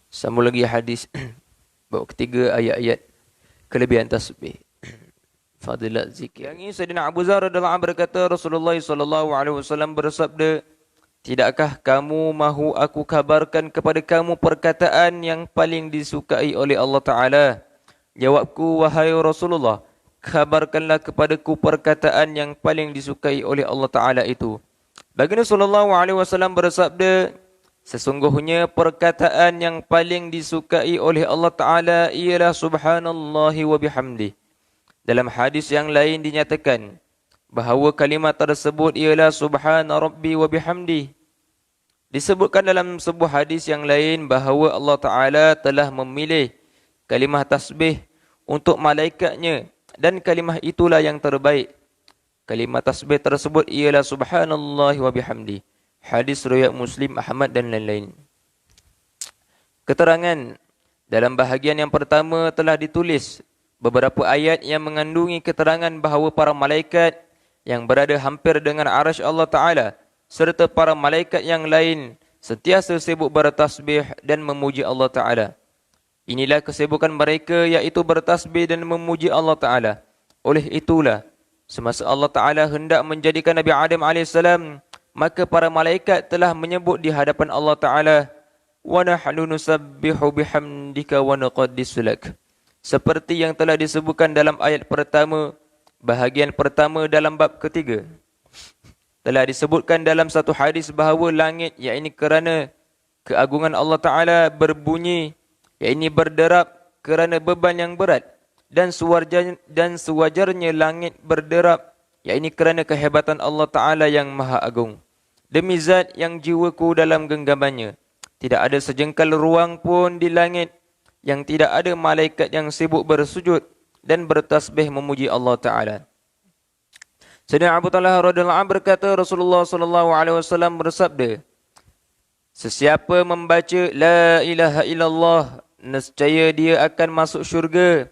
Sambung lagi hadis bab ketiga, ayat-ayat kelebihan tasbih. Fadilat zikir. Yang ini Sayyidina Abu Dzar radhiyallahu anhu berkata, Rasulullah sallallahu alaihi wasallam bersabda, "Tidakkah kamu mahu aku kabarkan kepada kamu perkataan yang paling disukai oleh Allah Taala?" Jawabku, "Wahai Rasulullah, kabarkanlah kepadaku perkataan yang paling disukai oleh Allah Taala itu." Baginda sallallahu alaihi wasallam bersabda, "Sesungguhnya perkataan yang paling disukai oleh Allah Ta'ala ialah subhanallahi wa bihamdih." Dalam hadis yang lain dinyatakan bahawa kalimat tersebut ialah subhana rabbi wa bihamdih. Disebutkan dalam sebuah hadis yang lain bahawa Allah Ta'ala telah memilih kalimah tasbih untuk malaikatnya dan kalimah itulah yang terbaik. Kalimah tasbih tersebut ialah subhanallahi wa bihamdih. Hadis riwayat Muslim, Ahmad dan lain-lain. Keterangan dalam bahagian yang pertama telah ditulis beberapa ayat yang mengandungi keterangan bahawa para malaikat yang berada hampir dengan arasy Allah Ta'ala serta para malaikat yang lain sentiasa sibuk bertasbih dan memuji Allah Ta'ala. Inilah kesibukan mereka, iaitu bertasbih dan memuji Allah Ta'ala. Oleh itulah, semasa Allah Ta'ala hendak menjadikan Nabi Adam AS, maka para malaikat telah menyebut di hadapan Allah Ta'ala, "Wa nahnu nusabbihu bihamdika wa nuqaddisu lak." Seperti yang telah disebutkan dalam ayat pertama, bahagian pertama dalam bab ketiga. Telah disebutkan dalam satu hadis bahawa langit, yakni kerana keagungan Allah Ta'ala, berbunyi, yakni berderap kerana beban yang berat, dan sewajarnya langit berderap, yakni kerana kehebatan Allah Ta'ala yang maha agung. Demi zat yang jiwaku dalam genggamannya, tidak ada sejengkal ruang pun di langit yang tidak ada malaikat yang sibuk bersujud dan bertasbih memuji Allah Ta'ala. Sayyidina Abu Talhah radhiyallahu anhu berkata, Rasulullah sallallahu alaihi wasallam bersabda, "Sesiapa membaca la ilaha illallah, nescaya dia akan masuk syurga.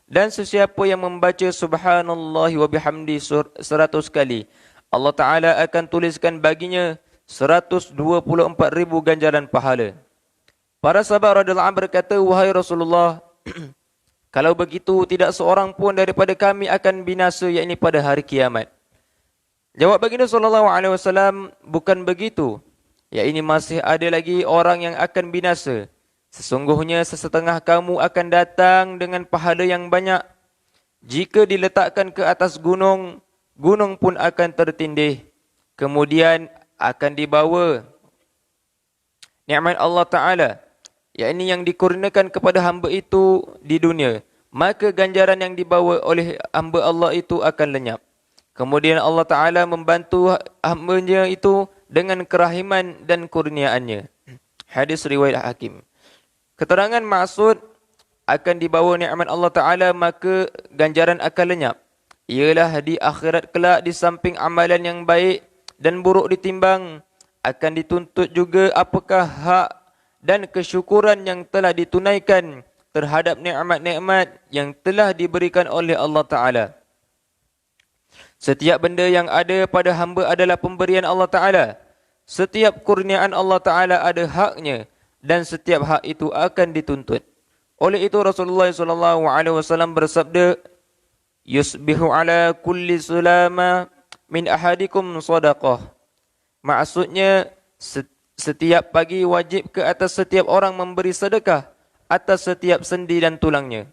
Dan sesiapa yang membaca subhanallahi wa bihamdi 100 kali, Allah Ta'ala akan tuliskan baginya 124,000 ganjaran pahala." Para sahabat radhiyallahu anhu berkata, "Wahai Rasulullah, kalau begitu tidak seorang pun daripada kami akan binasa, yakni pada hari kiamat." Jawab baginda sallallahu alaihi wasallam, "Bukan begitu. Yakni masih ada lagi orang yang akan binasa. Sesungguhnya sesetengah kamu akan datang dengan pahala yang banyak. Jika diletakkan ke atas gunung, gunung pun akan tertindih. Kemudian akan dibawa nikmat Allah Ta'ala, yakni yang dikurniakan kepada hamba itu di dunia. Maka ganjaran yang dibawa oleh hamba Allah itu akan lenyap. Kemudian Allah Ta'ala membantu hamba-Nya itu dengan kerahiman dan kurniaannya." Hadis riwayat Hakim. Keterangan maksud akan dibawa nikmat Allah Ta'ala, maka ganjaran akan lenyap, ialah di akhirat kelak, di samping amalan yang baik dan buruk ditimbang, akan dituntut juga apakah hak dan kesyukuran yang telah ditunaikan terhadap nikmat-nikmat yang telah diberikan oleh Allah Ta'ala. Setiap benda yang ada pada hamba adalah pemberian Allah Ta'ala. Setiap kurniaan Allah Ta'ala ada haknya, dan setiap hak itu akan dituntut. Oleh itu Rasulullah SAW bersabda, "Yusbihu ala kulli sulama min ahadikum sadaqah." Maksudnya, setiap pagi wajib ke atas setiap orang memberi sedekah atas setiap sendi dan tulangnya.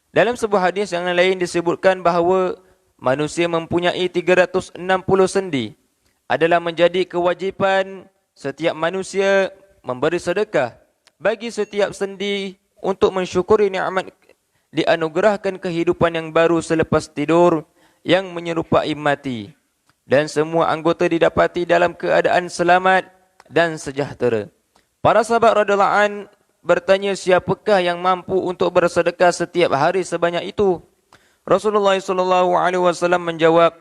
Dalam sebuah hadis yang lain disebutkan bahawa manusia mempunyai 360 sendi. Adalah menjadi kewajipan setiap manusia memberi sedekah bagi setiap sendi untuk mensyukuri nikmat dianugerahkan kehidupan yang baru selepas tidur yang menyerupai mati. Dan semua anggota didapati dalam keadaan selamat dan sejahtera. Para sahabat radhiyallahu an bertanya, siapakah yang mampu untuk bersedekah setiap hari sebanyak itu? Rasulullah SAW menjawab,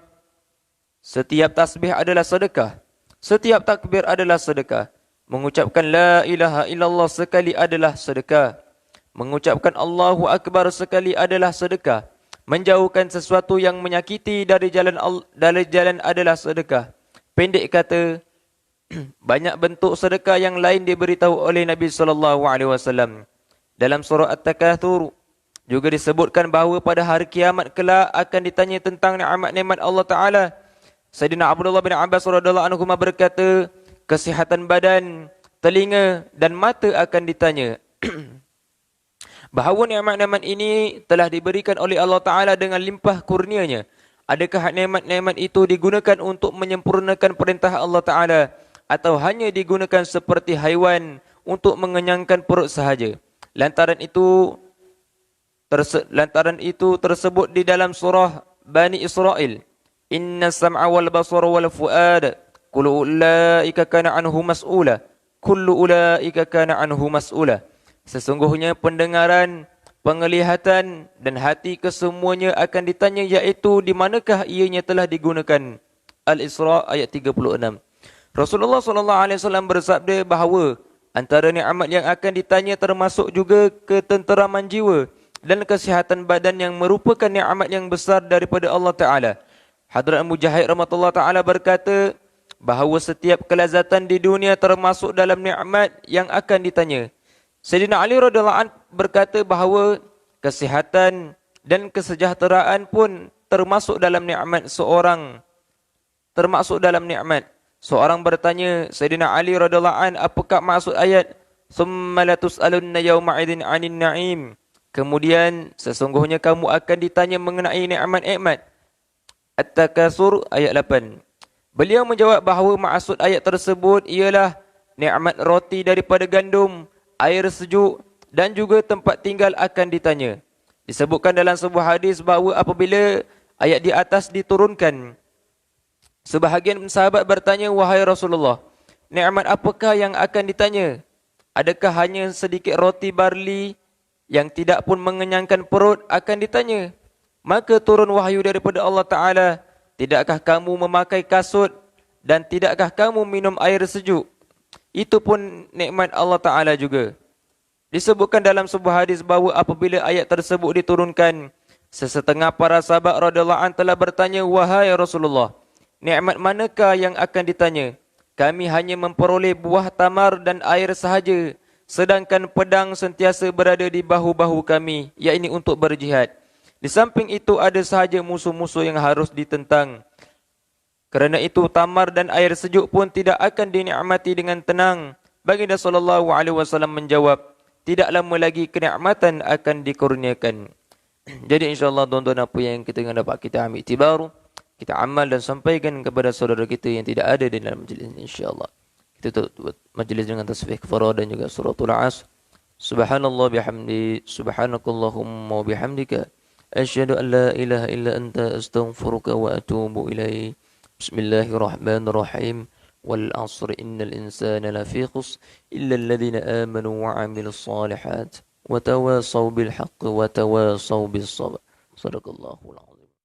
setiap tasbih adalah sedekah, setiap takbir adalah sedekah, mengucapkan la ilaha illallah sekali adalah sedekah, mengucapkan Allahu Akbar sekali adalah sedekah, menjauhkan sesuatu yang menyakiti dari jalan adalah sedekah. Pendek kata, Banyak bentuk sedekah yang lain diberitahu oleh Nabi SAW. Dalam surah At-Takatsur juga disebutkan bahawa pada hari kiamat kelak akan ditanya tentang nikmat-nikmat Allah Ta'ala. Sayyidina Abdullah bin Abbas radhiyallahu anhu berkata, kesihatan badan, telinga dan mata akan ditanya. Bahawa nikmat-nikmat ini telah diberikan oleh Allah Ta'ala dengan limpah kurnianya. Adakah nikmat-nikmat itu digunakan untuk menyempurnakan perintah Allah Ta'ala atau hanya digunakan seperti haiwan untuk mengenyangkan perut sahaja? Lantaran itu tersebut di dalam surah Bani Israel. Inna sam'a wal basara wal fu'ada kullu ulaika kana anhu mas'ula. Kullu ulaika kana anhu mas'ula. Sesungguhnya pendengaran, penglihatan dan hati kesemuanya akan ditanya, iaitu di manakah ianya telah digunakan. Al-Isra ayat 36. Rasulullah SAW bersabda bahawa antara nikmat yang akan ditanya termasuk juga ketenteraman jiwa dan kesihatan badan yang merupakan nikmat yang besar daripada Allah Ta'ala. Hadrat Mujahid rahmatullah Ta'ala berkata bahawa setiap kelazatan di dunia termasuk dalam nikmat yang akan ditanya. Sayyidina Ali radhiyallahu anhu berkata bahawa kesihatan dan kesejahteraan pun termasuk dalam nikmat seorang. Seorang bertanya Sayyidina Ali radhiyallahu anhu, apakah maksud ayat summa latus'alunna yawma 'idzin 'anil na'im? Kemudian sesungguhnya kamu akan ditanya mengenai nikmat-nikmat. At-Takatsur ayat 8. Beliau menjawab bahawa maksud ayat tersebut ialah nikmat roti daripada gandum, air sejuk dan juga tempat tinggal akan ditanya. Disebutkan dalam sebuah hadis bahawa apabila ayat di atas diturunkan, sebahagian sahabat bertanya, wahai Rasulullah, nikmat apakah yang akan ditanya? Adakah hanya sedikit roti barli yang tidak pun mengenyangkan perut akan ditanya? Maka turun wahyu daripada Allah Ta'ala, tidakkah kamu memakai kasut dan tidakkah kamu minum air sejuk? Itu pun nikmat Allah Ta'ala juga. Disebutkan dalam sebuah hadis bahawa apabila ayat tersebut diturunkan, sesetengah para sahabat radhiyallahu anhu telah bertanya, wahai Rasulullah, nikmat manakah yang akan ditanya? Kami hanya memperoleh buah tamar dan air sahaja, sedangkan pedang sentiasa berada di bahu-bahu kami, yakni untuk berjihad. Di samping itu ada sahaja musuh-musuh yang harus ditentang. Kerana itu tamar dan air sejuk pun tidak akan dinikmati dengan tenang. Baginda SAW menjawab, tidak lama lagi kenikmatan akan dikurniakan. Jadi insyaAllah tuan-tuan, apa yang kita dapat kita ambil iktibar, kita amal dan sampaikan kepada saudara kita yang tidak ada di dalam majlis ini, insyaAllah. Kita tutup majlis dengan tasbih kafarah dan juga suratul Asr. Subhanallah bihamdi, subhanakallahumma bihamdika, asyhadu an la ilaha illa anta astaghfiruka wa atubu ilaih. Bismillahirrahmanirrahim. Wal 'asr innal insana lafi khusr illa alladhina amanu wa 'amilus shalihat wa tawasaw bil haqqi wa tawasaw bis sabr. Shadaqallahul 'azim.